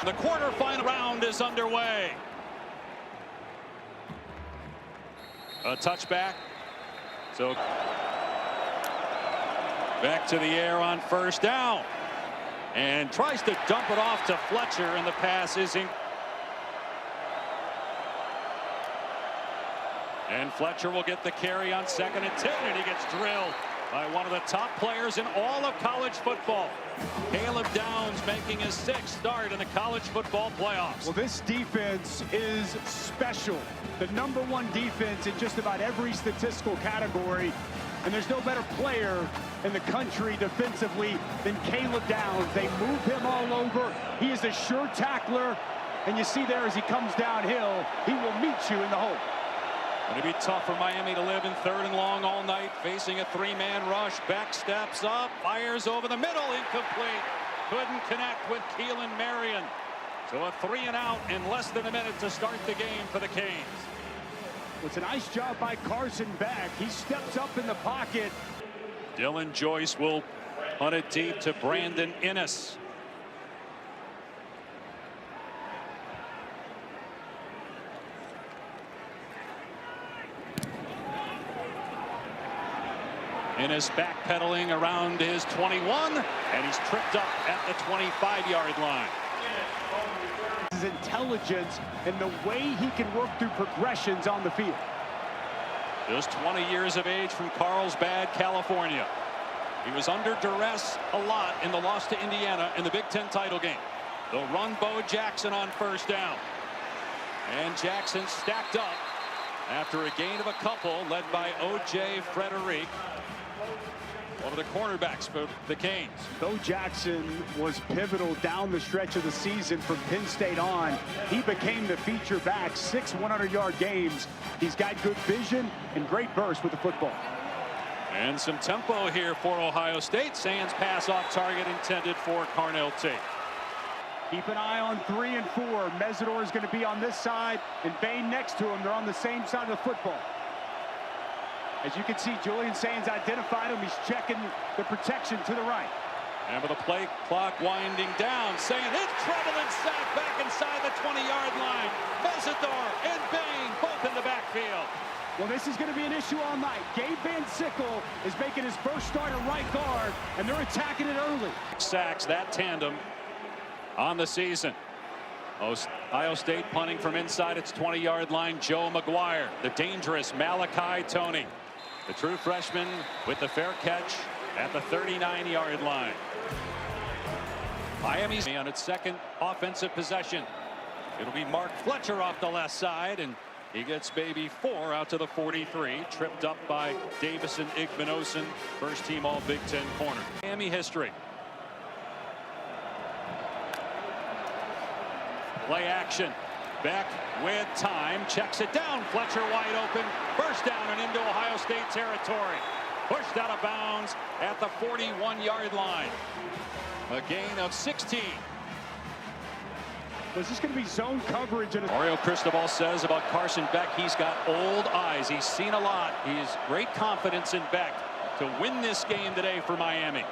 The quarterfinal round is underway. A touchback. So back to the air on first down. And tries to dump it off to Fletcher, and the pass is in. And Fletcher will get the carry on 2nd and 10, and he gets drilled by one of the top players in all of college football. Caleb Downs making his 6th start in the college football playoffs. Well, this defense is special. The #1 defense in just about every statistical category. And there's no better player in the country defensively than Caleb Downs. They move him all over. He is a sure tackler. And you see there as he comes downhill, he will meet you in the hole. Going to be tough for Miami to live in 3rd and long all night, facing a 3-man rush. Beck steps up, fires over the middle, incomplete. Couldn't connect with Keelan Marion. So a 3-and-out in less than a minute to start the game for the Canes. It's a nice job by Carson Beck. He steps up in the pocket. Dylan Joyce will hunt it deep to Brandon Innes. Innes backpedaling around his 21, and he's tripped up at the 25-yard line. His intelligence and the way he can work through progressions on the field. Just 20 years of age from Carlsbad, California. He was under duress a lot in the loss to Indiana in the Big Ten title game. They'll run Bo Jackson on first down. And Jackson stacked up after a gain of a couple, led by O.J. Frederick, one of the cornerbacks for the Canes. Bo Jackson was pivotal down the stretch of the season from Penn State on. He became the feature back, 6 100-yard games. He's got good vision and great burst with the football. And some tempo here for Ohio State. Sands pass off target intended for Carnell Tate. Keep an eye on 3 and 4. Mesidor is going to be on this side, and Bain next to him. They're on the same side of the football. As you can see, Julian Sands identified him. He's checking the protection to the right. And with the play clock winding down, saying it's trouble and sack back inside the 20-yard line. Mesidor and Bain both in the backfield. Well, this is going to be an issue all night. Gabe Van Sickle is making his first start at right guard, and they're attacking it early. Sacks, that tandem on the season. Ohio State punting from inside its 20-yard line. Joe McGuire, the dangerous Malachi Toney, the true freshman, with the fair catch at the 39-yard line. Miami's on its 2nd offensive possession. It'll be Mark Fletcher off the left side, and he gets baby 4 out to the 43, tripped up by Davison Igbinosun, first team all Big Ten corner. Miami history. Play action. Beck with time, checks it down. Fletcher wide open, first down and into Ohio State territory. Pushed out of bounds at the 41-yard line. A gain of 16. Was this going to be zone coverage? Mario Cristobal says about Carson Beck, he's got old eyes. He's seen a lot. He has great confidence in Beck to win this game today for Miami.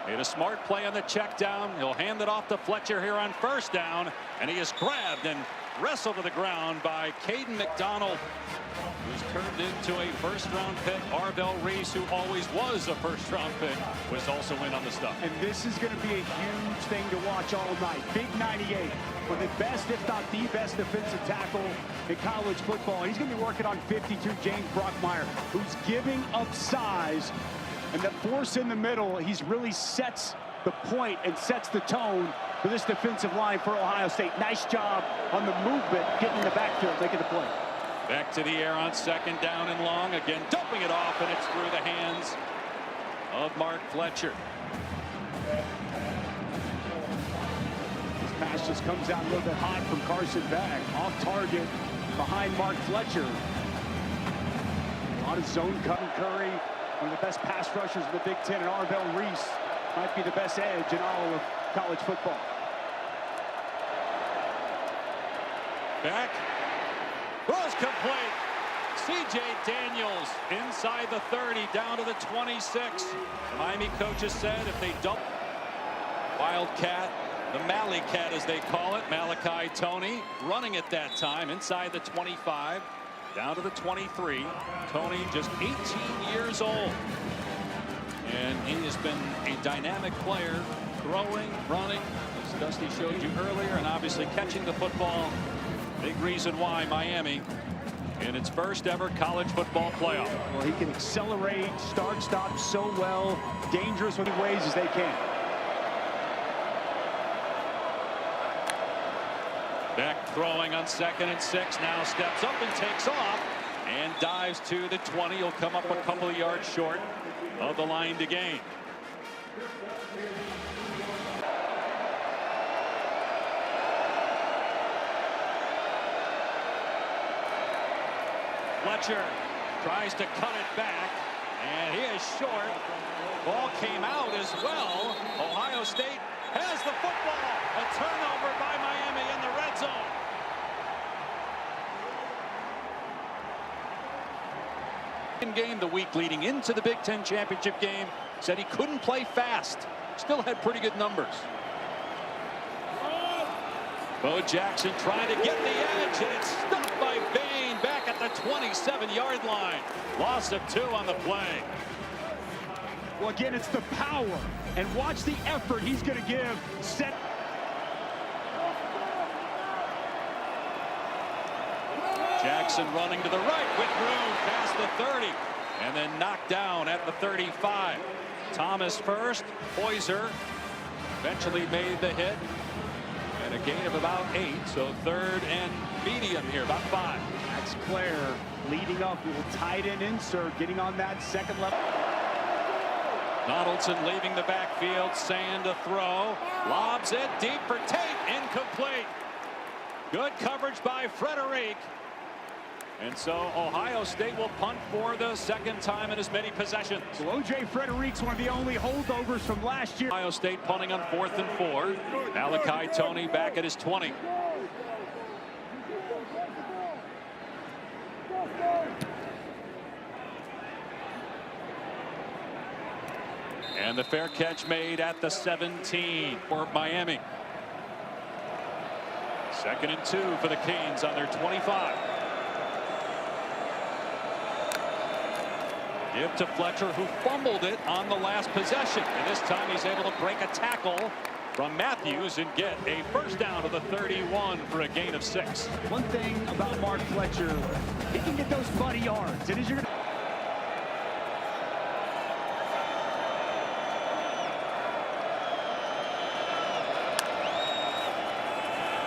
Made a smart play on the check down. He'll hand it off to Fletcher here on first down, and he is grabbed and wrestled to the ground by Caden McDonald, who's turned into a first-round pick. Arvell Reese, who always was a first-round pick, was also in on the stuff. And this is going to be a huge thing to watch all night. Big 98, one of the best, if not the best, defensive tackle in college football. He's going to be working on 52, James Brockmeyer, who's giving up size. And the force in the middle, he's really sets the point and sets the tone for this defensive line for Ohio State. Nice job on the movement, getting in the backfield, making the play. Back to the air on 2nd down and long. Again, dumping it off, and it's through the hands of Mark Fletcher. This pass just comes out a little bit hot from Carson Beck. Off target behind Mark Fletcher. A lot of zone cover. Curry, one of the best pass rushers in the Big Ten, and Arvell Reese might be the best edge in all of college football. Back. Was complete. C.J. Daniels inside the 30, down to the 26. The Miami coaches said if they dump Wildcat The Malley Cat, as they call it, Malachi Tony, running at that time inside the 25, down to the 23. Tony just 18 years old. And he has been a dynamic player, throwing, running, as Dusty showed you earlier, and obviously catching the football. Big reason why Miami in its first ever college football playoff. Well, he can accelerate, start, stop so well, dangerous with ways as they can. Beck throwing on 2nd and 6, now steps up and takes off and dives to the 20. He'll come up a couple of yards short of the line to gain. Fletcher tries to cut it back, and he is short. Ball came out as well. Ohio State has the football. A turnover by Miami in the red zone. Game the week leading into the Big Ten championship game, said he couldn't play fast. Still had pretty good numbers. Bo Jackson trying to get the edge, and it's stopped by Bain back at the 27-yard line. Loss of 2 on the play. Well, again, it's the power, and watch the effort he's going to give. Set. Jackson running to the right with room past the 30, and then knocked down at the 35. Thomas first. Poyser eventually made the hit, and a gain of about 8. So 3rd and medium here, about 5. That's Claire leading up, little tight end insert, getting on that second level. Donaldson leaving the backfield, Sand to throw, lobs it deep for Tate, incomplete. Good coverage by Frederic. And so Ohio State will punt for the 2nd time in as many possessions. So O.J. Frederic's one of the only holdovers from last year. Ohio State punting on 4th and 4. Malachi Tony back at his 20. And the fair catch made at the 17 for Miami. 2nd and 2 for the Canes on their 25. Give to Fletcher, who fumbled it on the last possession. And this time he's able to break a tackle from Matthews and get a first down to the 31 for a gain of 6. One thing about Mark Fletcher, he can get those buddy yards. And as you're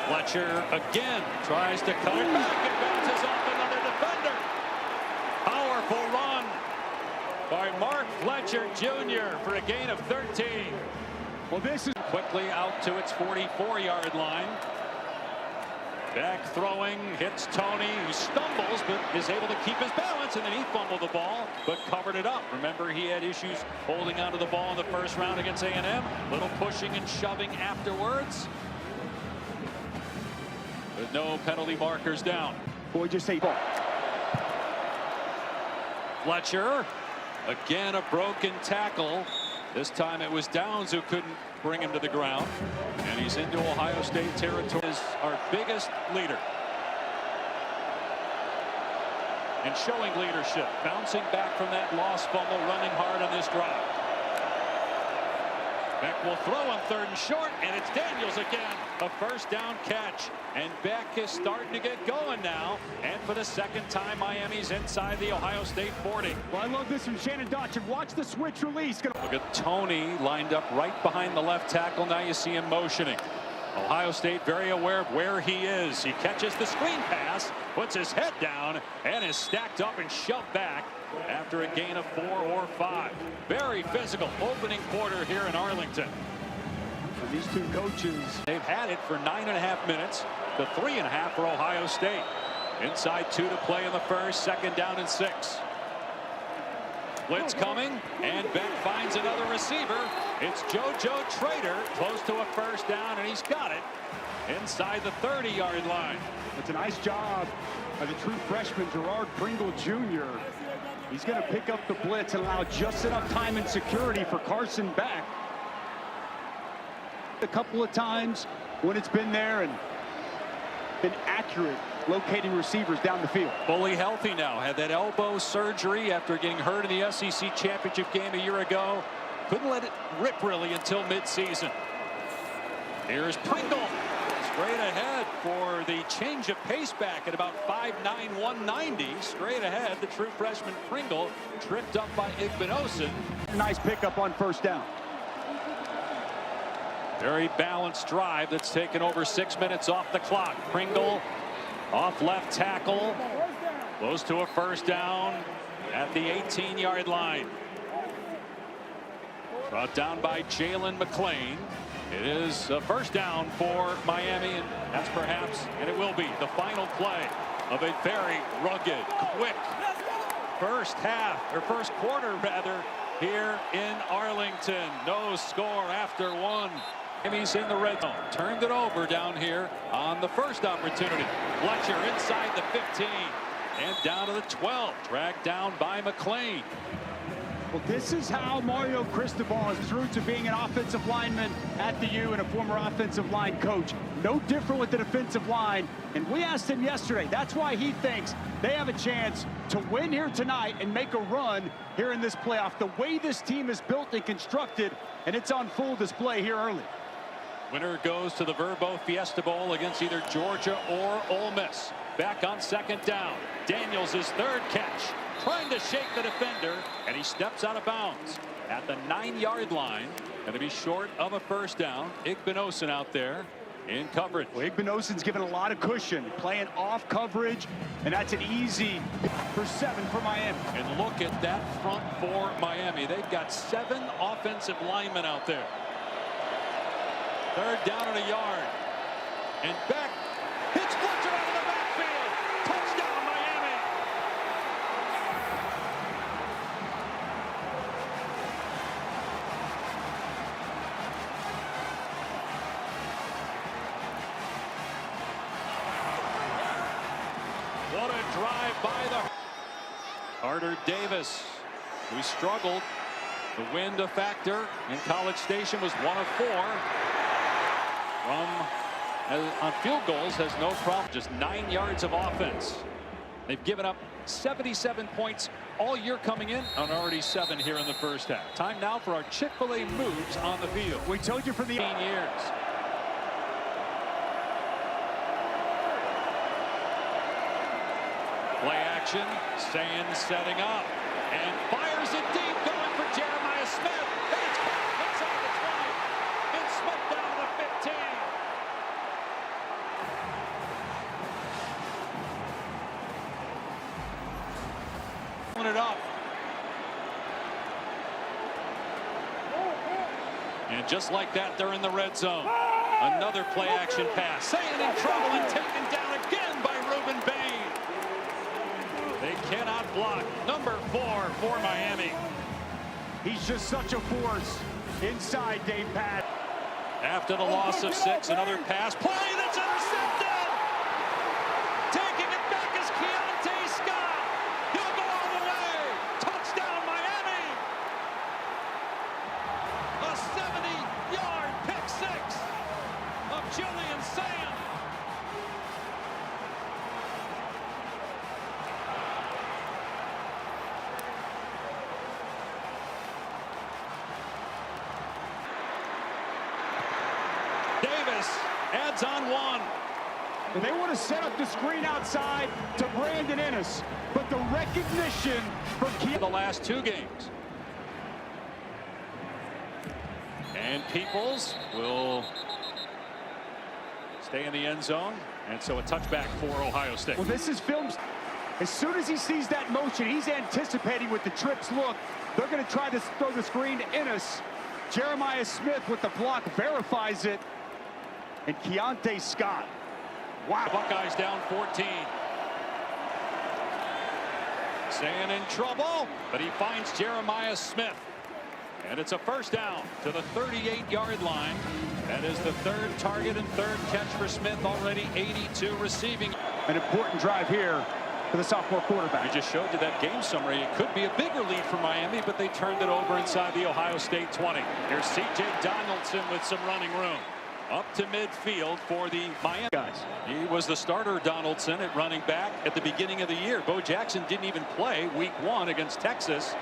Fletcher again tries to cut it back and bounces off another defender. Powerful run by Mark Fletcher Jr. for a gain of 13. well, this is Quickly out to its 44-yard line. Back throwing, hits Tony, who stumbles but is able to keep his balance, and then he fumbled the ball but covered it up. Remember, he had issues holding onto the ball in the first round against A&M. Little pushing and shoving afterwards. With no penalty markers down. boy, just say ball. Fletcher, again a broken tackle. This time it was Downs who couldn't bring him to the ground. And he's into Ohio State territory. Is our biggest leader. And showing leadership. Bouncing back from that lost fumble, running hard on this drive. Beck will throw on 3rd and short, and it's Daniels again. A first down catch. And Beck is starting to get going now. And for the 2nd time, Miami's inside the Ohio State 40. Well, I love this from Shannon Dotson. Watch the switch release. Look at Tony lined up right behind the left tackle. Now you see him motioning. Ohio State very aware of where he is. He catches the screen pass, puts his head down, and is stacked up and shoved back after a gain of 4 or 5. Very physical opening quarter here in Arlington. And these two coaches, they've had it for 9.5 minutes to 3.5 for Ohio State. Inside 2 to play in the first, 2nd down and 6. Blitz coming, and Beck finds another receiver. It's JoJo Trader, close to a first down, and he's got it inside the 30-yard line. it's a nice job by the true freshman, Gerard Pringle Jr. He's going to pick up the blitz and allow just enough time and security for Carson Beck. a couple of times when it's been there and been accurate locating receivers down the field. Fully healthy now. Had that elbow surgery after getting hurt in the SEC championship game a year ago. Couldn't let it rip really until midseason. Here's Pringle. Straight ahead for the change of pace back at about 5'9", 190. Straight ahead, the true freshman Pringle tripped up by Igbinosun. Nice pickup on first down. Very balanced drive that's taken over 6 minutes off the clock. Pringle off left tackle. Close to a first down at the 18-yard line. Brought down by Jalen McClain. It is a first down for Miami, and that's perhaps, and it will be, the final play of a very rugged, quick first quarter rather, here in Arlington. No score after one. Miami's in the red zone. Turned it over down here on the first opportunity. Fletcher inside the 15 and down to the 12. Dragged down by McClain. Well, this is how Mario Cristobal is through to being an offensive lineman at the U and a former offensive line coach. No different with the defensive line. And we asked him yesterday, that's why he thinks they have a chance to win here tonight and make a run here in this playoff. The way this team is built and constructed, and it's on full display here early. Winner goes to the Verbo Fiesta Bowl against either Georgia or Ole Miss. Back on second down. Daniels' his third catch. Trying to shake the defender, and he steps out of bounds at the 9-yard line. Going to be short of a first down. Igbinosun out there in coverage. Well, Igbinosun's given a lot of cushion, playing off coverage, and that's an easy for 7 for Miami. And look at that front for Miami. They've got 7 offensive linemen out there. Third down and a yard. And Beck hits Fletcher out of the backfield. Touchdown, Miami. What a drive by the Carter Davis, who struggled. The wind a factor in College Station, was 1 of 4. On field goals, has no problem. Just 9 yards of offense. They've given up 77 points all year coming in, and already 7 here in the first half. Time now for our Chick-fil-A moves on the field. We told you for the 18 years. Play action. Sands setting up and fires it deep, going for Jeremiah Smith. And it's caught inside the 20. And Smith down to the 15. It up. And just like that, they're in the red zone. Another play action pass. Sand in trouble and taken down again by Reuben Bain. They cannot block. Number 4 for Miami. He's just such a force inside, Dave Pat. After the loss of 6, another pass play that's intercepted. Taking it back is Keontae Scott. He'll go all the way. Touchdown, Miami. A 70-yard pick 6 of Julian Sand. Davis adds on 1. And they want to set up the screen outside to Brandon Ennis, but the recognition from The last 2 games. And Peoples will stay in the end zone, and so a touchback for Ohio State. Well, this is filmed. As soon as he sees that motion, he's anticipating with the trips look. They're going to try to throw the screen to Ennis. Jeremiah Smith with the block verifies it. And Keontae Scott. Wow. Buckeyes down 14. Sand in trouble, but he finds Jeremiah Smith. And it's a first down to the 38-yard line. That is the 3rd target and 3rd catch for Smith. Already 82 receiving. An important drive here for the sophomore quarterback. We just showed you that game summary. It could be a bigger lead for Miami, but they turned it over inside the Ohio State 20. Here's C.J. Donaldson with some running room. Up to midfield for the Miami guys. He was the starter, Donaldson, at running back at the beginning of the year. Bo Jackson didn't even play week 1 against Texas.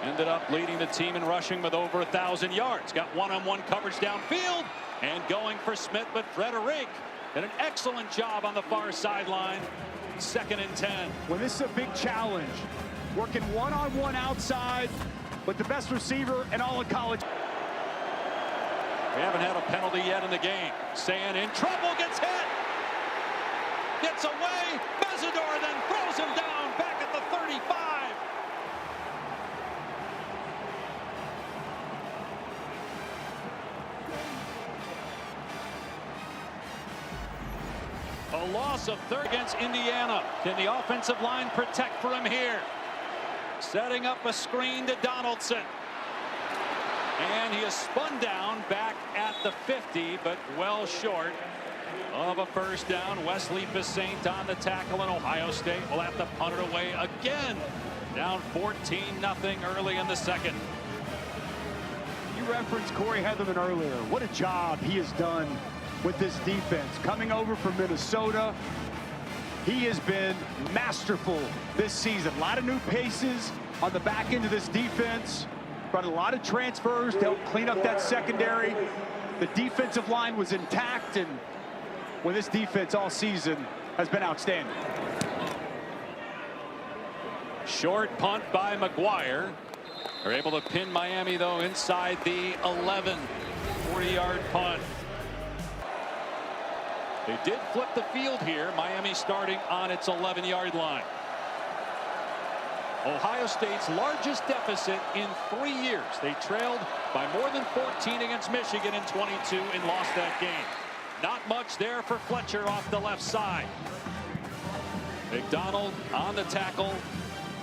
Ended up leading the team in rushing with over 1,000 yards. Got one-on-one coverage downfield and going for Smith, but Frederic did an excellent job on the far sideline. 2nd and 10. When this is a big challenge, working one-on-one outside with the best receiver in all of college. We haven't had a penalty yet in the game. Sand in trouble, gets hit. Gets away. Mesidor then throws him down back at the 35. A loss of 3rd against Indiana. Can the offensive line protect for him here? Setting up a screen to Donaldson. And he is spun down back at the 50, but well short of a first down. Wesley Bissaint on the tackle, and Ohio State will have to punt it away again. Down 14-0 early in the 2nd. You referenced Corey Heatherman earlier. What a job he has done with this defense. Coming over from Minnesota, he has been masterful this season. A lot of new paces on the back end of this defense. Brought a lot of transfers to help clean up that secondary. The defensive line was intact, and when this defense all season has been outstanding. Short punt by McGuire. They're able to pin Miami, though, inside the 11. 40-yard punt. They did flip the field here. Miami starting on its 11-yard line. Ohio State's largest deficit in 3 years. They trailed by more than 14 against Michigan in 22 and lost that game. Not much there for Fletcher off the left side. McDonald on the tackle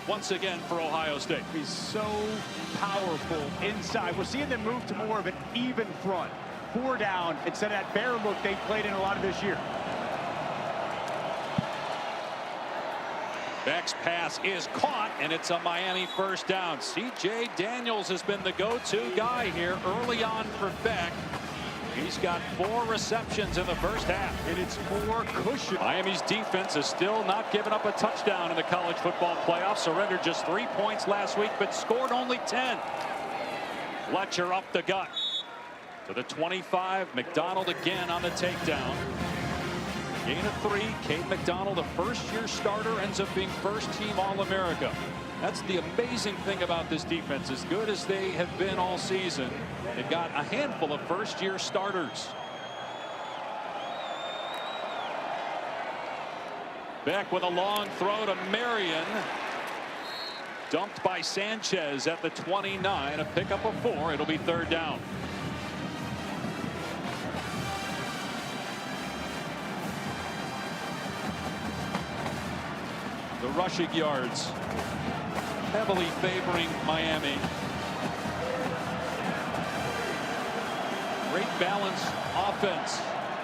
once again for Ohio State. He's so powerful inside. We're seeing them move to more of an even front. 4 down instead of that bear look they played in a lot of this year. Beck's pass is caught, and it's a Miami first down. C.J. Daniels has been the go-to guy here early on for Beck. He's got 4 receptions in the first half. And it's more cushion. Miami's defense is still not giving up a touchdown in the college football playoffs. Surrendered just 3 points last week, but scored only 10. Fletcher up the gut. To the 25, McDonald again on the takedown. Gain of 3. Cade McDonald, a first-year starter, ends up being first-team All-America. That's the amazing thing about this defense. As good as they have been all season, they've got a handful of first-year starters. Beck with a long throw to Marion. Dumped by Sanchez at the 29. A pickup of 4. It'll be 3rd down. The rushing yards heavily favoring Miami. Great balanced offense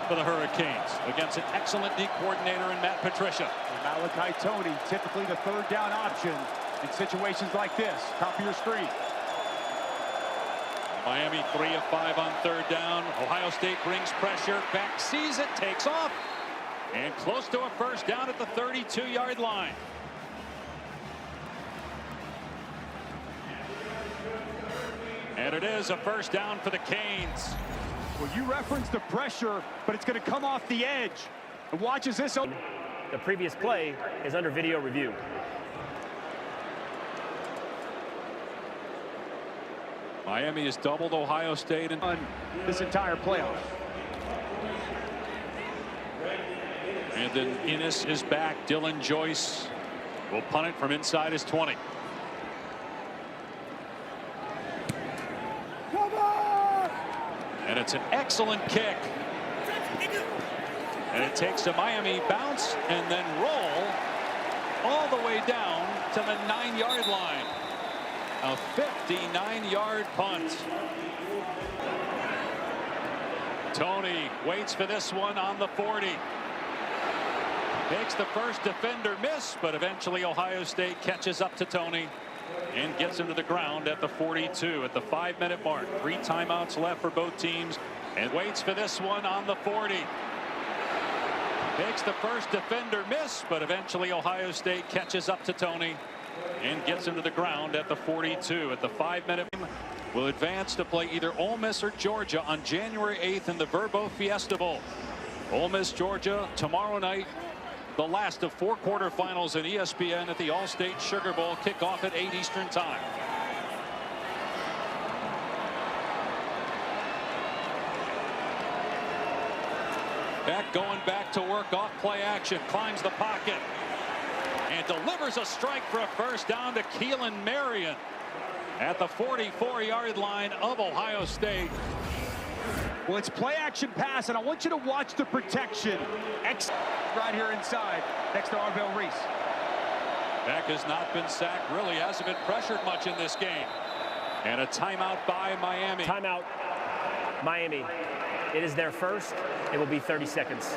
for the Hurricanes against an excellent D coordinator in Matt Patricia. Malachi Tony, typically the 3rd down option in situations like this. Top of your screen. Miami 3 of 5 on 3rd down. Ohio State brings pressure. Beck sees it, takes off, and close to a first down at the 32-yard line. And it is a first down for the Canes. Well, you referenced the pressure, but it's going to come off the edge. And watch as this. The previous play is under video review. Miami has doubled Ohio State in this entire playoff. And then Innes is back. Dylan Joyce will punt it from inside his 20. And it's an excellent kick. And it takes a Miami bounce and then roll all the way down to the 9-yard line. A 59-yard punt. Tony waits for this one on the 40. Makes the first defender miss, but eventually Ohio State catches up to Tony and gets him to the ground at the 42 at the 5-minute mark. 3 timeouts left for both teams, and waits for this one on the 40. Makes the first defender miss, but eventually Ohio State catches up to Tony and gets him to the ground at the 42 at the 5-minute. Will advance to play either Ole Miss or Georgia on January 8th in the Verbo Fiesta Bowl. Ole Miss, Georgia tomorrow night. The last of 4 quarterfinals in ESPN at the All-State Sugar Bowl. Kickoff at 8 Eastern Time. Beck going back to work off play action. Climbs the pocket and delivers a strike for a first down to Keelan Marion at the 44-yard line of Ohio State. Well, it's play action pass, and I want you to watch the protection. Right here inside, next to Arvell Reese. Beck has not been sacked, really hasn't been pressured much in this game. And a timeout by Miami. Timeout, Miami. It is their first. It will be 30 seconds.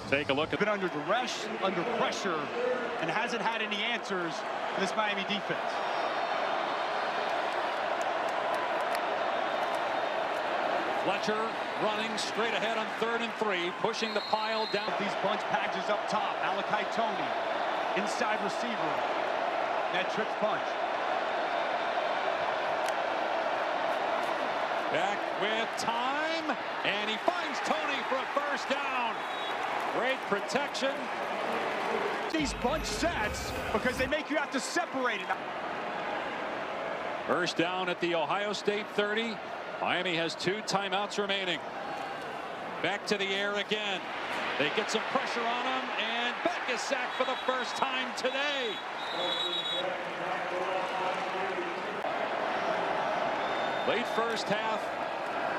Take a look at been under duress, under pressure, and hasn't had any answers for this Miami defense. Fletcher running straight ahead on 3rd and 3, pushing the pile down. These bunch packages up top. Malachi Tony, inside receiver. That trips punch. Back with time, and he finds Tony for a first down. Great protection. These bunch sets because they make you have to separate it. First down at the Ohio State 30. Miami has 2 timeouts remaining. Back to the air again. They get some pressure on him, and Beck is sacked for the first time today. Late first half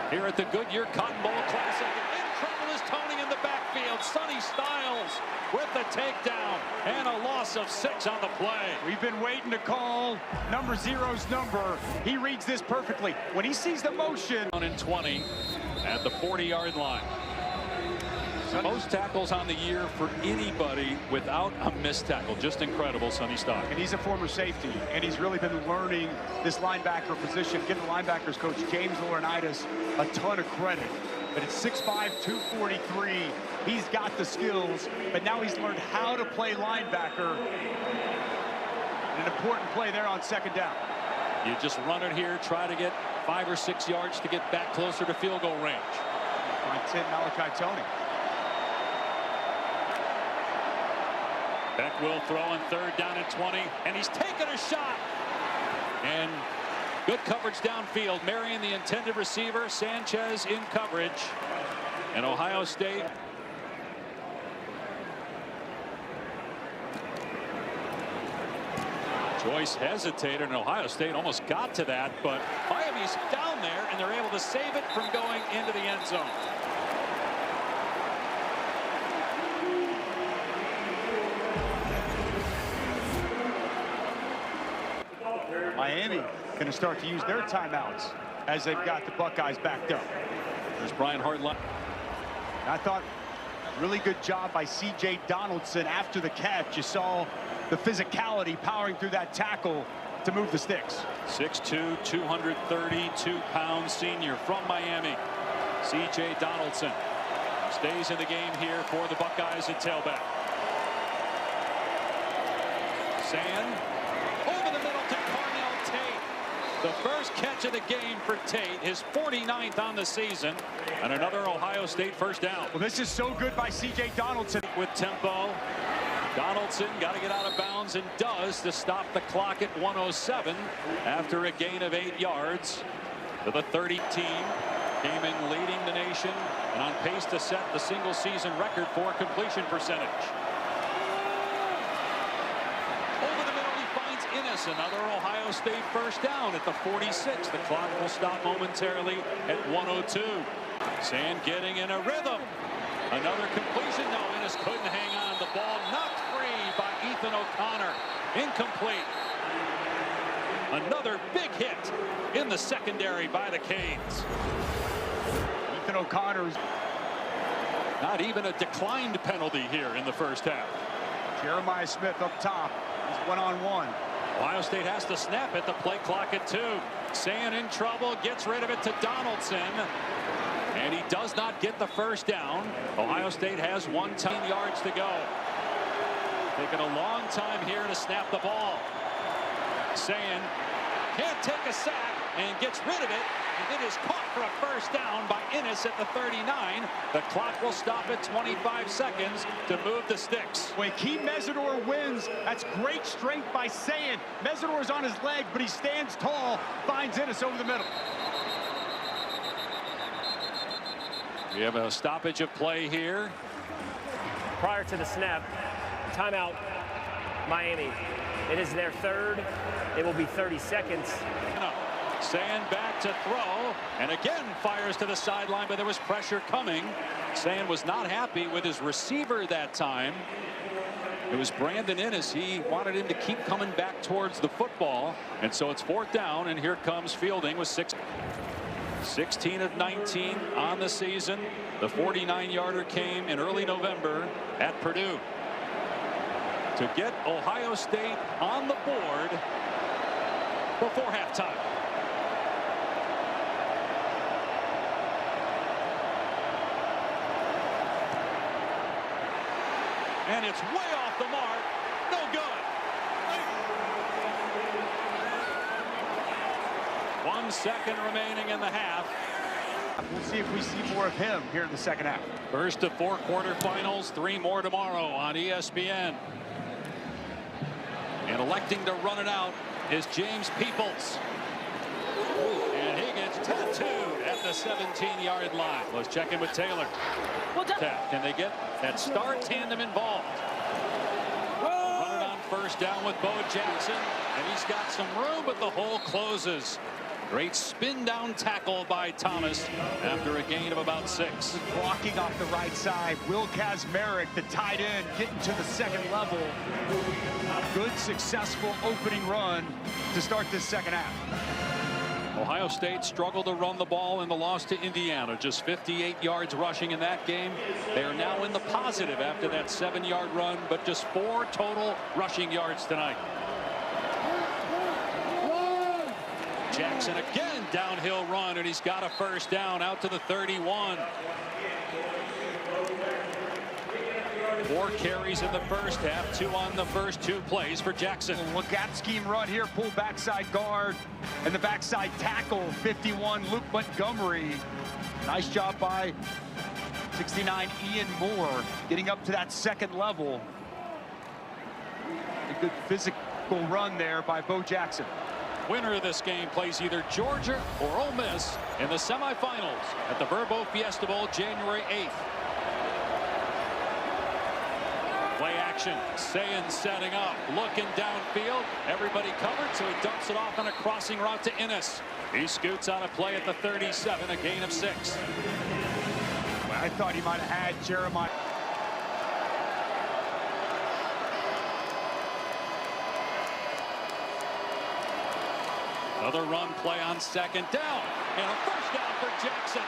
here at the Goodyear Cotton Bowl Classic. In trouble is Tony in the backfield. Sonny Styles with the takedown and a loss of 6 on the play. We've been waiting to call number 0's number. He reads this perfectly. When he sees the motion. In 20 at the 40-yard line. Most tackles on the year for anybody without a missed tackle. Just incredible, Sonny Styles. And he's a former safety, and he's really been learning this linebacker position. Give the linebackers coach James Laurinaitis a ton of credit. But at 6'5", 243, he's got the skills, but now he's learned how to play linebacker. An important play there on 2nd down. You just run it here, try to get 5 or 6 yards to get back closer to field goal range. On 10, Malachi Tony. Beck will throw on 3rd down at 20, and he's taking a shot. And good coverage downfield. Marion, the intended receiver. Sanchez in coverage. And Ohio State. Joyce hesitated, and Ohio State almost got to that, but Miami's down there, and they're able to save it from going into the end zone. Miami going to start to use their timeouts as they've got the Buckeyes backed up. There's Brian Hartline. I thought really good job by C.J. Donaldson after the catch. You saw the physicality powering through that tackle to move the sticks. 6'2", 232-pound senior from Miami. C.J. Donaldson stays in the game here for the Buckeyes at tailback. Sand over the middle to Carnell Tate. The first catch of the game for Tate, his 49th on the season, and another Ohio State first down. Well, this is so good by C.J. Donaldson. With tempo, Donaldson got to get out of bounds and does to stop the clock at 107 after a gain of 8 yards. To the 30 team, came in leading the nation and on pace to set the single season record for completion percentage. Another Ohio State first down at the 46. The clock will stop momentarily at 102. Sand getting in a rhythm. Another completion. No, Ennis couldn't hang on. The ball knocked free by Ethan O'Connor. Incomplete. Another big hit in the secondary by the Canes. Ethan O'Connor's. Not even a declined penalty here in the first half. Jeremiah Smith up top. He's one-on-one. Ohio State has to snap at the play clock at 2. Sayin in trouble, gets rid of it to Donaldson. And he does not get the first down. Ohio State has 10 yards to go. Taking a long time here to snap the ball. Sayin can't take a sack and gets rid of it. And it is caught for a first down by Innes at the 39. The clock will stop at 25 seconds to move the sticks. When Keem Mesidor wins, that's great strength by Sayin. Mesidor's on his leg, but he stands tall, finds Innes over the middle. We have a stoppage of play here. Prior to the snap, timeout, Miami. It is their third. It will be 30 seconds. Sayin back to throw, and again fires to the sideline, but there was pressure coming. Sayin was not happy with his receiver that time. It was Brandon Innes. He wanted him to keep coming back towards the football, and so it's 4th down, and here comes Fielding with 16 of 19 on the season. The 49-yarder came in early November at Purdue to get Ohio State on the board before halftime. And it's way off the mark. No good. 1 second remaining in the half. We'll see if we see more of him here in the second half. First of 4 quarterfinals, 3 more tomorrow on ESPN. And electing to run it out is James Peoples. And he gets tattooed at the 17-yard line. Let's check in with Taylor. Can they get that star tandem involved? Run it on first down with Bo Jackson. And he's got some room, but the hole closes. Great spin down tackle by Thomas after a gain of about 6. Blocking off the right side. Will Kazmarek, the tight end, getting to the second level. Good, successful opening run to start this second half. Ohio State struggled to run the ball in the loss to Indiana. Just 58 yards rushing in that game. They are now in the positive after that 7-yard run, but just 4 total rushing yards tonight. Jackson again, downhill run, and he's got a first down out to the 31. 4 carries in the first half, 2 on the first 2 plays for Jackson. Look at scheme run here, pull backside guard and the backside tackle, 51 Luke Montgomery. Nice job by 69 Ian Moore getting up to that second level. A good physical run there by Bo Jackson. Winner of this game plays either Georgia or Ole Miss in the semifinals at the Verbo Fiesta Bowl January 8th. Play action. Sayin setting up, looking downfield. Everybody covered, so he dumps it off on a crossing route to Innes. He scoots on a play at the 37, a gain of 6. I thought he might have had Jeremiah. Another run play on second down, and a first down for Jackson.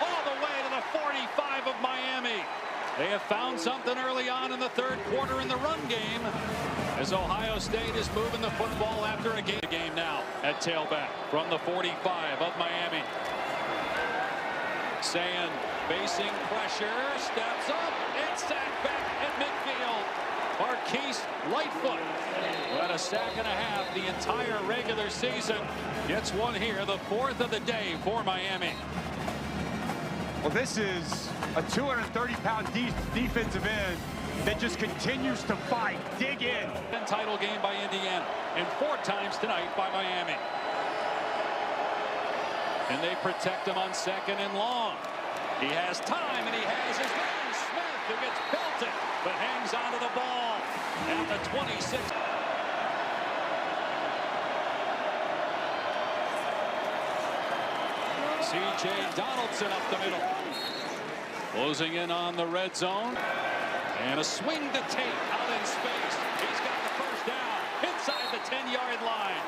All the way to the 45 of Miami. They have found something early on in the third quarter in the run game, as Ohio State is moving the football after a game now at tailback from the 45 of Miami. Sayin facing pressure, steps up, and sacked back at midfield. Marquise Lightfoot, who had a sack and a half the entire regular season, gets one here, the 4th of the day for Miami. Well, this is a 230-pound defensive end that just continues to fight, dig in. Title game by Indiana, and 4 times tonight by Miami. And they protect him on second and long. He has time, and he has his man, Smith, who gets belted, but hangs onto the ball at the 26. C.J. Donaldson up the middle. Closing in on the red zone. And a swing to Tate out in space. He's got the first down inside the 10-yard line.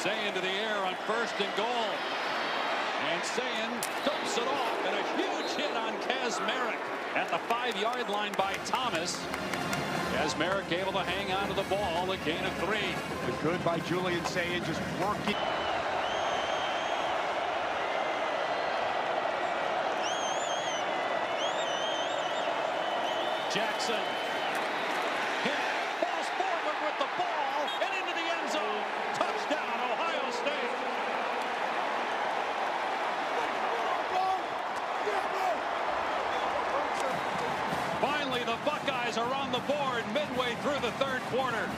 Sayan to the air on 1st and goal. And Sayan dumps it off, and a huge hit on Kazmarek at the 5-yard line by Thomas. Kazmarek able to hang on to the ball, a gain of 3. But good by Julian Sayan, just working. Jackson hit, falls forward with the ball and into the end zone. Touchdown, Ohio State. Finally, the Buckeyes are on the board midway through the 3rd quarter.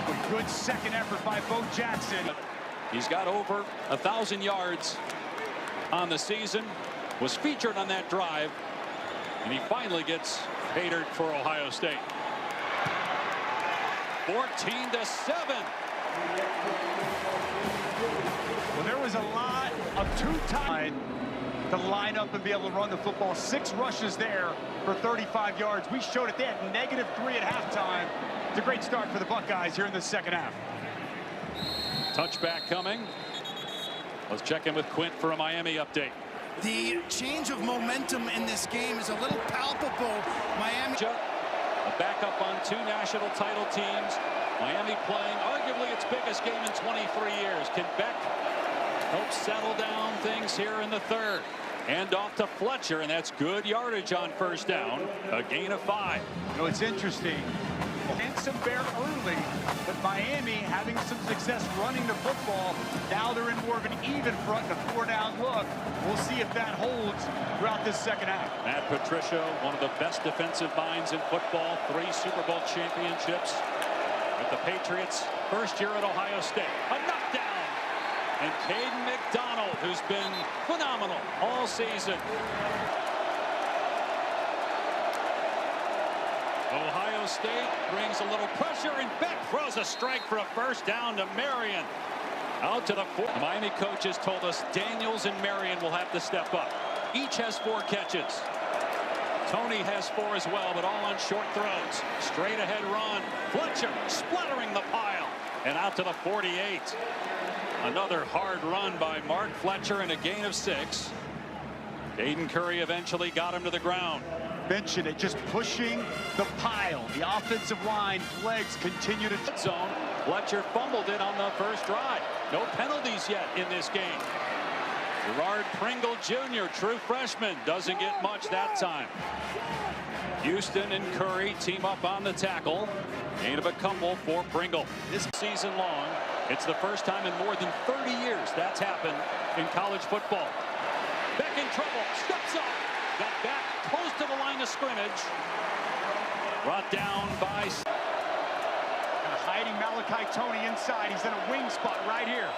A good second effort by Bo Jackson. He's got over 1,000 yards on the season, was featured on that drive, and he finally gets catered for Ohio State. 14-7. Well, there was a lot of two-time to line up and be able to run the football. 6 rushes there for 35 yards. We showed it. They had -3 at halftime. It's a great start for the Buckeyes here in the second half. Touchback coming. Let's check in with Quint for a Miami update. The change of momentum in this game is a little palpable. Miami. A backup on 2 national title teams. Miami playing arguably its biggest game in 23 years. Can Beck help settle down things here in the 3rd? And off to Fletcher, and that's good yardage on 1st down. A gain of 5. You know, it's interesting. Handsome bear early, but Miami having some success running the football. Now they're in more of an even front and a 4-down look. We'll see if that holds throughout this second half. Matt Patricia, one of the best defensive minds in football. 3 Super Bowl championships with the Patriots. 1st year at Ohio State. A knockdown. And Caden McDonald, who's been phenomenal all season. Ohio State brings a little pressure, and Beck throws a strike for a 1st down to Marion. Out to the 4. The Miami coaches told us Daniels and Marion will have to step up. Each has 4 catches. Tony has 4 as well, but all on short throws. Straight ahead run. Fletcher splattering the pile. And out to the 48. Another hard run by Mark Fletcher and a gain of 6. Aiden Curry eventually got him to the ground. Mention it, just pushing the pile. The offensive line legs continue to zone. Fletcher fumbled it on the 1st drive. No penalties yet in this game. Gerard Pringle Jr., true freshman, doesn't get much that time. Houston and Curry team up on the tackle. Gain of a couple for Pringle. This season long, it's the first time in more than 30 years that's happened in college football. Beck in trouble, steps up, got back close to the line of scrimmage. Brought down by... hiding Malachi Tony inside. He's in a wing spot right here.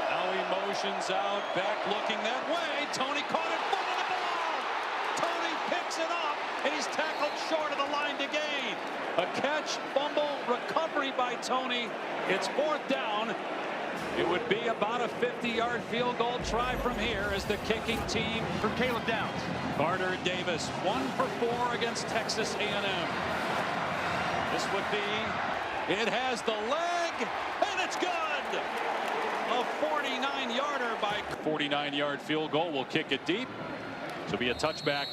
Now he motions out, Beck looking that way. Tony caught it, fumbled the ball. Tony picks it up, and he's tackled short of the line to gain. A catch, fumble, recovery by Tony. It's 4th down. It would be about a 50-yard field goal try from here as the kicking team For Caleb Downs. Carter Davis, 1 for 4 against Texas A&M. This would be, it has the leg, and it's good. A 49-yarder by 49-yard field goal will kick it deep. This will be a touchback.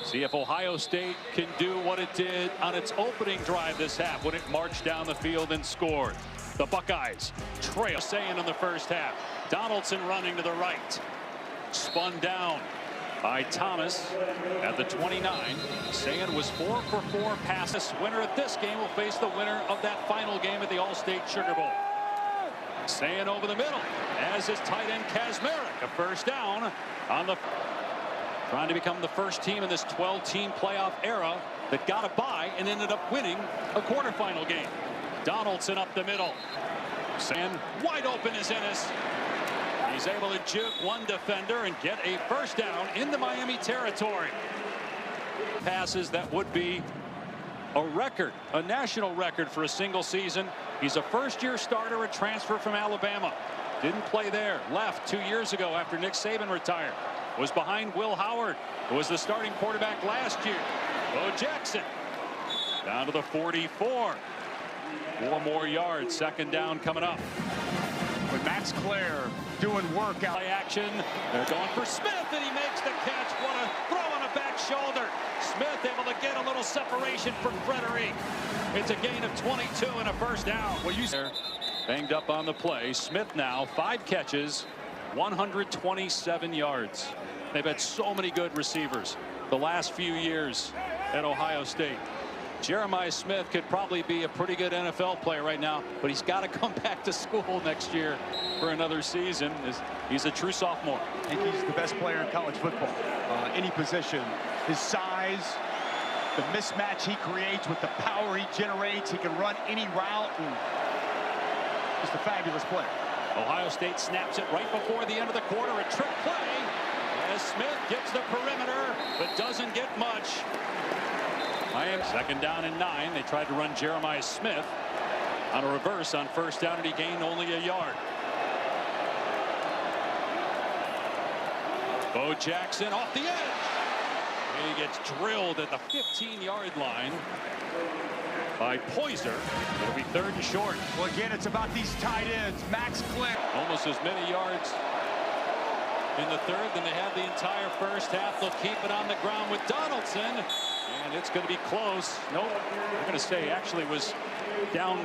See if Ohio State can do what it did on its opening drive this half when it marched down the field and scored. The Buckeyes trail Sayan in the 1st half. Donaldson running to the right. Spun down by Thomas at the 29. Sayan was 4 for 4 passes. Winner of this game will face the winner of that final game at the All-State Sugar Bowl. Sayan over the middle as his tight end Kazmarek. A 1st down on the... Trying to become the first team in this 12-team playoff era that got a bye and ended up winning a quarterfinal game. Donaldson up the middle. Sayan wide open as Ennis. He's able to juke one defender and get a 1st down into Miami territory. Passes that would be a record, a national record for a single season. He's a 1st-year starter, a transfer from Alabama. Didn't play there. Left 2 years ago after Nick Saban retired. was behind Will Howard, who was the starting quarterback last year. Bo Jackson down to the 44. 4 more yards. Second down coming up. With Max Clare doing work out. Play action. They're going for Smith, and he makes the catch. What a throw on a back shoulder. Smith able to get a little separation from Frederic. It's a gain of 22 and a first down. Well, you banged up on the play. Smith now 5 catches, 127 yards. They've had so many good receivers the last few years at Ohio State. Jeremiah Smith could probably be a pretty good NFL player right now, but he's got to come back to school next year for another season. He's a true sophomore. I think he's the best player in college football. Any position. His size, the mismatch he creates with the power he generates. He can run any route, and just a fabulous player. Ohio State snaps it right before the end of the quarter. A trick play as Smith gets the perimeter, but doesn't get much. Miami second down and 9. They tried to run Jeremiah Smith on a reverse on first down, and he gained only a yard. Bo Jackson off the edge. He gets drilled at the 15-yard line by Poyser. It'll be 3rd and short. Well, again, it's about these tight ends. Max Clare. Almost as many yards in the 3rd than they had the entire first half. They'll keep it on the ground with Donaldson. And it's going to be close. Nope. We're going to say actually was down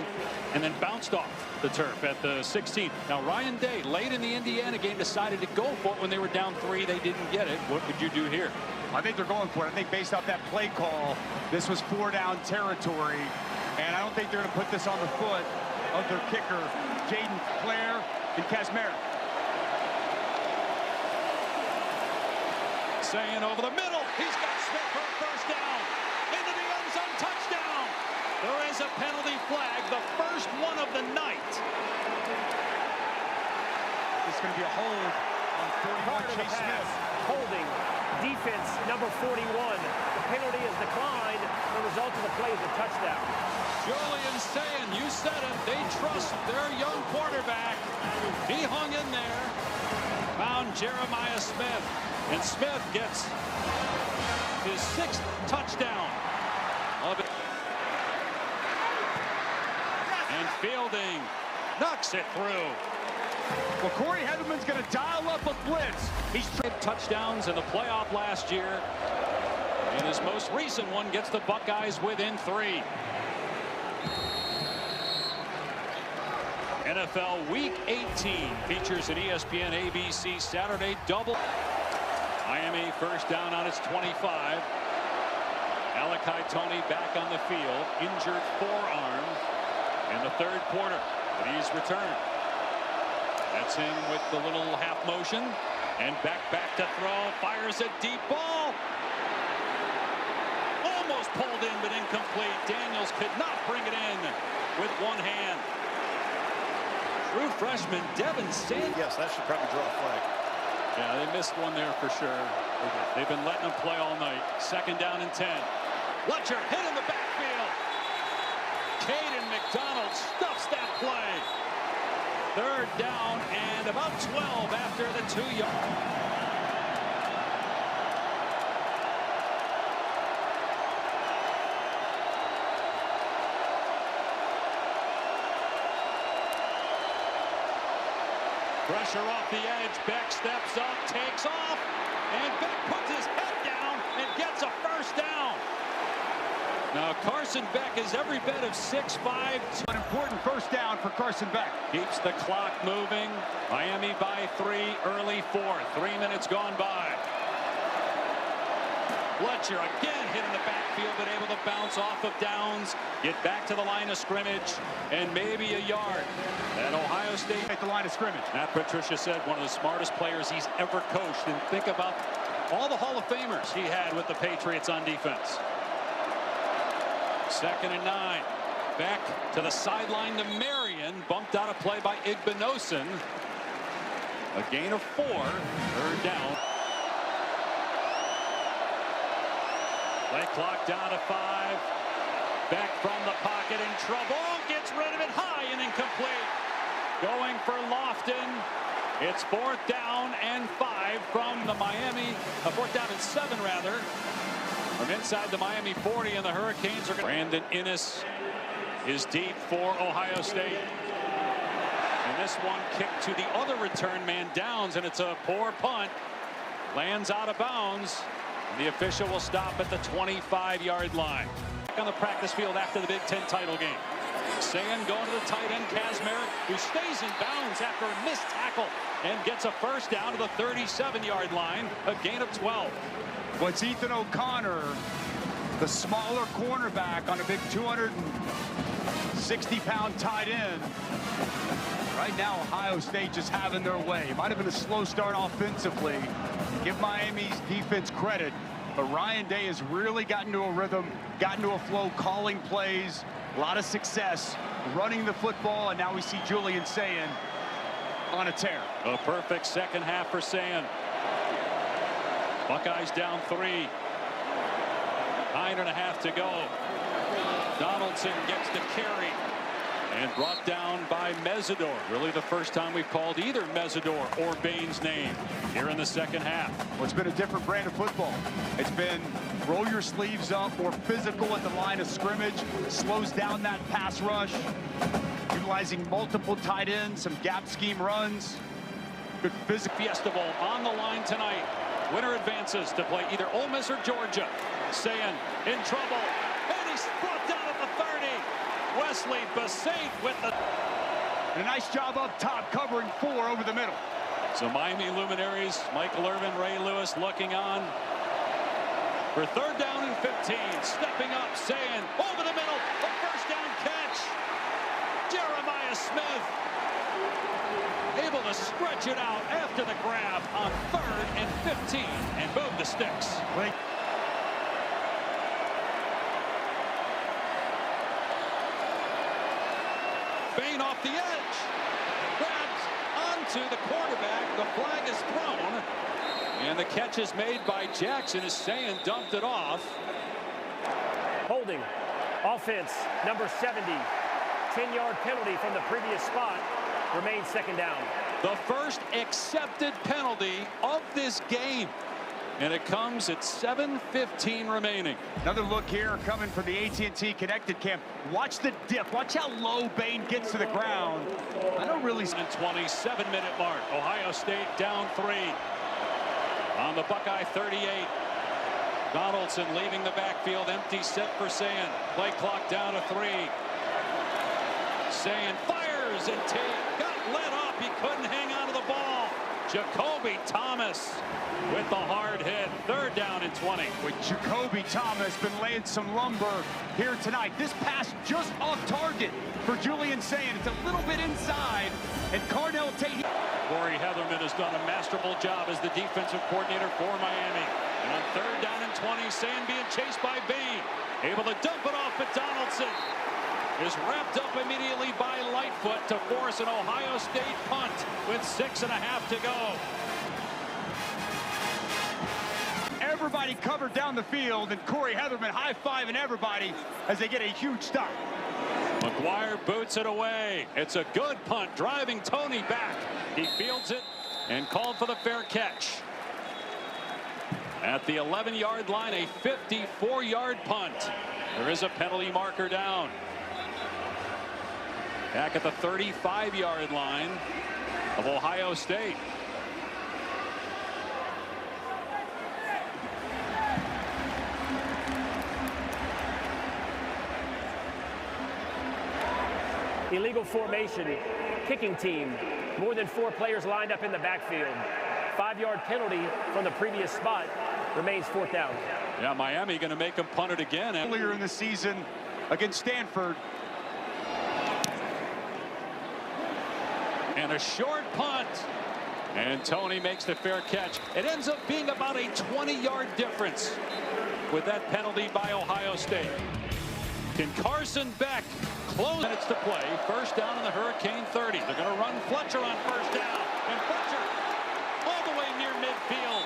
and then bounced off the turf at the 16. Now Ryan Day late in the Indiana game decided to go for it when they were down 3. They didn't get it. What would you do here? I think they're going for it. I think based off that play call, this was 4-down territory. And I don't think they're going to put this on the foot of their kicker, Jaden Clare and Kazmir. Saying over the middle. He's got Smith for a first down. Into the end zone, touchdown. There is a penalty flag, the first one of the night. It's going to be a hold on 41 Chase Smith. Holding defense number 41. The penalty is declined. The result of the play is a touchdown. Julian saying, you said it, they trust their young quarterback. He hung in there. Found Jeremiah Smith. And Smith gets his 6th touchdown of it. And Fielding knocks it through. Well, Corey Heatherman's going to dial up a blitz. He's tried touchdowns in the playoff last year. And his most recent one gets the Buckeyes within 3. NFL Week 18 features an ESPN ABC Saturday double. Miami first down on its 25. Alakai Tony back on the field. Injured forearm in the 3rd quarter. But he's returned. That's him with the little half motion. And back to throw. Fires a deep ball. Almost pulled in but incomplete. Daniels could not bring it in with one hand. True freshman Devin Sanders. Yes, that should probably draw a flag. Yeah, they missed one there for sure. They've been letting them play all night. Second down and 10. Letcher hit in the backfield. Caden McDonald stuffs that play. 3rd down and about 12 after the 2-yard. Pressure off the edge. Beck steps up, takes off, and Beck puts his head down and gets a first down. Now Carson Beck is every bit of 6'5". An important first down for Carson Beck. Keeps the clock moving. Miami by 3, early 4th. 3 minutes gone by. Fletcher again hit in the backfield, but able to bounce off of downs, get back to the line of scrimmage, and maybe a yard. At Ohio State At the line of scrimmage. Matt Patricia said one of the smartest players he's ever coached. And think about all the Hall of Famers he had with the Patriots on defense. 2nd and 9. Back to the sideline to Marion. Bumped out of play by Igbinosun. A gain of 4. 3rd down. Play clock down to 5. Beck from the pocket in trouble. Gets rid of it high and incomplete. Going for Lofton. It's 4th down and 5 from the Miami, 4th down and 7 rather, from inside the Miami 40, and the Hurricanes are going. Brandon Innes is deep for Ohio State. And this one kicked to the other return man, Downs, and it's a poor punt. Lands out of bounds. The official will stop at the 25-yard line. Back on the practice field after the Big Ten title game. Sayin going to the tight end, Kazmarek, who stays in bounds after a missed tackle and gets a first down to the 37-yard line, a gain of 12. What's Ethan O'Connor, the smaller cornerback on a big 260-pound tight end. Right now, Ohio State just having their way. It might have been a slow start offensively. Give Miami's defense credit, but Ryan Day has really gotten to a rhythm, gotten to a flow, calling plays, a lot of success, running the football, and now we see Julian Sayin on a tear. A perfect second half for Sayin. Buckeyes down 3. 9.5 to go. Donaldson gets the carry and brought down by Mesidor. Really the first time we've called either Mesidor or Bain's name here in the second half. Well, it's been a different brand of football. It's been roll your sleeves up, more physical at the line of scrimmage, slows down that pass rush, utilizing multiple tight ends, some gap scheme runs. Good physical. Fiesta Bowl on the line tonight. Winner advances to play either Ole Miss or Georgia. Sayin in trouble, and he's brought down at the 30. Wesley Basate with the... And a nice job up top, covering 4 over the middle. So Miami luminaries, Michael Irvin, Ray Lewis looking on for 3rd down and 15. Stepping up, Sayin over the middle, a first down catch. Jeremiah Smith able to stretch it out after the grab on 3rd and 15 and move the sticks. Bain off the edge, grabs onto the quarterback. The flag is thrown, and the catch is made by Jackson as Sayin dumped it off. Holding. Offense, number 70. 10-yard penalty from the previous spot. Remains 2nd down. The first accepted penalty of this game. And it comes at 7:15 remaining. Another look here coming from the AT&T Connected Camp. Watch the dip. Watch how low Bain gets to the ground. I don't really... 27-minute mark. Ohio State down 3. On the Buckeye 38. Donaldson leaving the backfield. Empty set for Sayin. Play clock down to 3. Sayin fires and got let up. He couldn't hang on to the ball. Jacoby Thomas with the hard hit. 3rd down and 20. With Jacoby Thomas been laying some lumber here tonight. This pass just off target for Julian Sayin. It's a little bit inside, and Carnell Tate. Corey Heatherman has done a masterful job as the defensive coordinator for Miami. And on 3rd down and 20, Sayin being chased by Bain. Able to dump it off at Donaldson. Is wrapped up immediately by Lightfoot to force an Ohio State punt with 6.5 to go. Everybody covered down the field, and Corey Heatherman high-fiving everybody as they get a huge stop. McGuire boots it away. It's a good punt, driving Tony back. He fields it and called for the fair catch. At the 11-yard line, a 54-yard punt. There is a penalty marker down. Back at the 35-yard line of Ohio State. Illegal formation, kicking team. More than 4 players lined up in the backfield. 5-yard penalty from the previous spot. Remains 4th down. Yeah, Miami going to make him punt it again. Earlier in the season against Stanford. And a short punt. And Tony makes the fair catch. It ends up being about a 20-yard difference with that penalty by Ohio State. Can Carson Beck close? Minutes to play. 1st down in the Hurricane 30. They're going to run Fletcher on 1st down. And Fletcher all the way near midfield.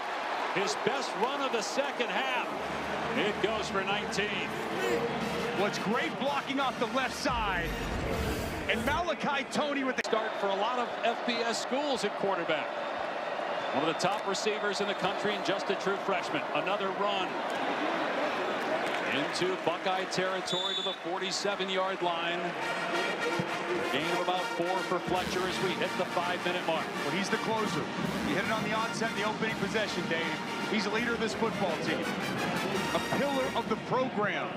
His best run of the second half. It goes for 19. What's great blocking off the left side. And Malachi Tony with the start for a lot of FBS schools at quarterback. One of the top receivers in the country and just a true freshman. Another run into Buckeye territory to the 47-yard line. Gain of about 4 for Fletcher as we hit the 5-minute mark. Well, he's the closer. You hit it on the onset in the opening possession, Dave. He's the leader of this football team. A pillar of the program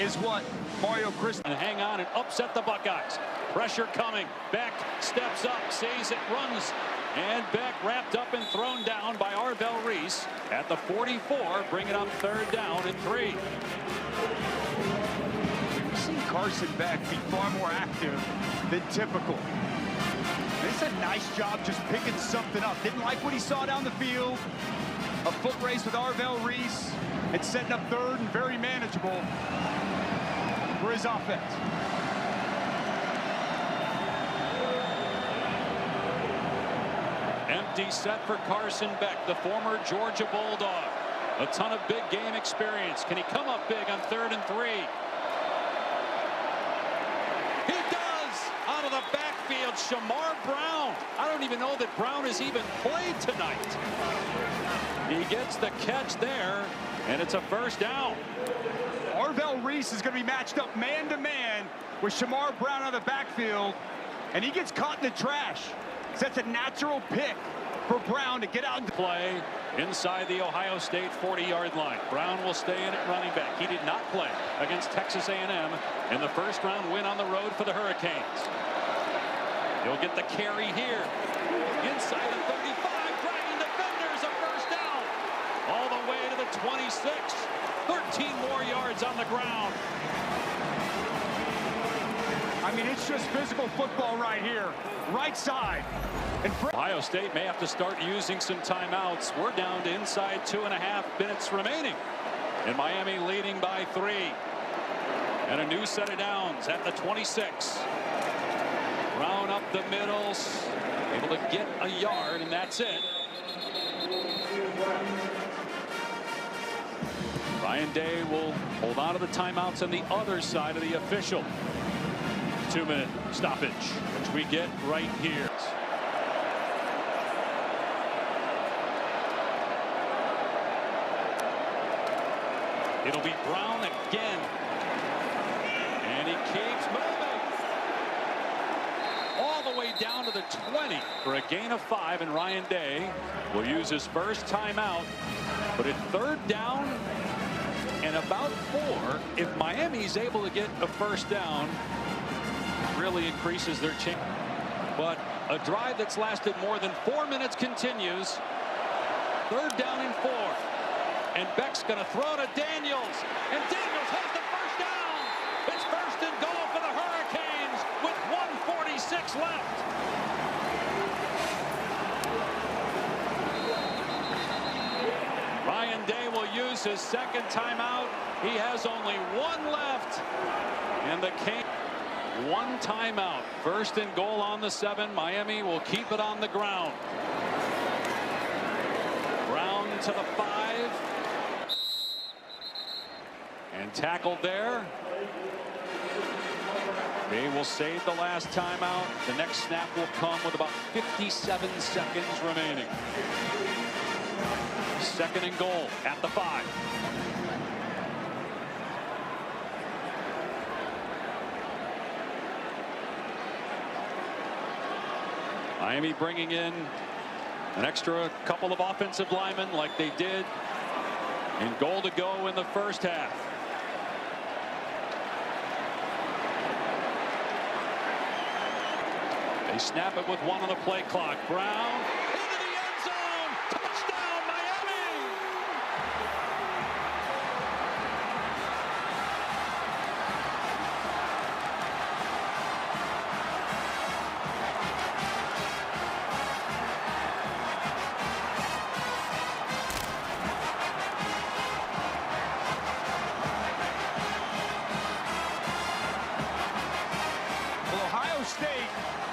is what Mario Chris. And hang on and upset the Buckeyes. Pressure coming. Beck steps up, sees it, runs. And Beck wrapped up and thrown down by Arvell Reese at the 44, bringing up 3rd down and 3. We've seen Carson Beck be far more active than typical. This is a nice job just picking something up. Didn't like what he saw down the field. A foot race with Arvell Reese and setting up 3rd and very manageable for his offense. Empty set for Carson Beck, the former Georgia Bulldog. A ton of big game experience. Can he come up big on 3rd and 3? He does! Out of the backfield, Shamar Brown. I don't even know that Brown has even played tonight. He gets the catch there, and it's a 1st down. Arvell Reese is going to be matched up man-to-man with Shamar Brown out of the backfield, and he gets caught in the trash. So that's a natural pick for Brown to get out and play inside the Ohio State 40-yard line. Brown will stay in at running back. He did not play against Texas A&M in the 1st round win on the road for the Hurricanes. He'll get the carry here. Inside the 35, dragging defenders, a 1st down. All the way to the 26. 13 more yards on the ground. I mean, it's just physical football right here. Right side. And Ohio State may have to start using some timeouts. We're down to inside 2.5 minutes remaining. And Miami leading by 3. And a new set of downs at the 26. Brown up the middle. Able to get a yard, and that's it. Ryan Day will hold on to the timeouts on the other side of the official 2-minute stoppage, which we get right here. It'll be Brown again. And he keeps moving. All the way down to the 20 for a gain of 5, and Ryan Day will use his first timeout. But at 3rd down and about 4, if Miami's able to get a 1st down, really increases their chance. But a drive that's lasted more than 4 minutes continues. 3rd down and 4. And Beck's going to throw to Daniels. And Daniels has the 1st down. It's 1st and goal for the Hurricanes with 1:46 left. Ryan Day will use his 2nd timeout. He has only 1 left. And the Canes. 1 timeout. 1st and goal on the 7. Miami will keep it on the ground. Brown to the 5. And tackled there. They will save the last timeout. The next snap will come with about 57 seconds remaining. 2nd and goal at the 5. Miami bringing in an extra couple of offensive linemen like they did, and goal to go in the 1st half. They snap it with 1 on the play clock. Brown into the end zone. Touchdown, Miami! Ohio State,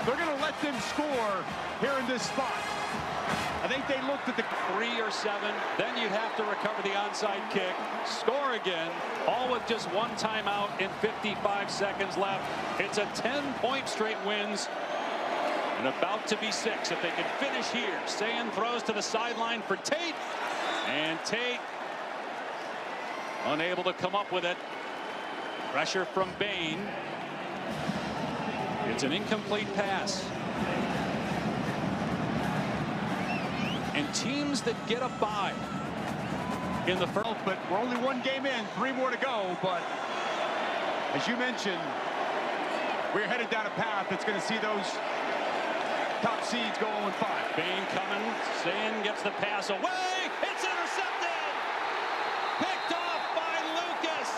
they're going to let them score. score here in this spot. I think they looked at the 3 or 7. Then you'd have to recover the onside kick, score again, all with just one timeout and 55 seconds left. It's a 10-point straight wins. And about to be 6 if they can finish here. Sayin throws to the sideline for Tate. And Tate unable to come up with it. Pressure from Bain. It's an incomplete pass. And teams that get a bye in the first. but we're only one game in, 3 more to go. But as you mentioned, we're headed down a path that's going to see those top seeds go 0-5. Bain coming. Sayin gets the pass away. It's intercepted. Picked off by Lucas.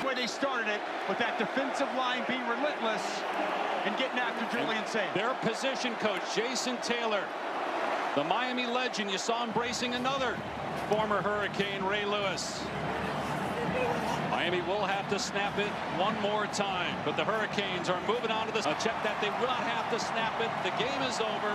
Where they started it, with that defensive line being relentless and getting after Julian Sayin. Their position coach, Jason Taylor, the Miami legend. You saw him bracing another former Hurricane, Ray Lewis. Miami will have to snap it one more time, but the Hurricanes are moving on to this. Check that. They will not have to snap it. The game is over.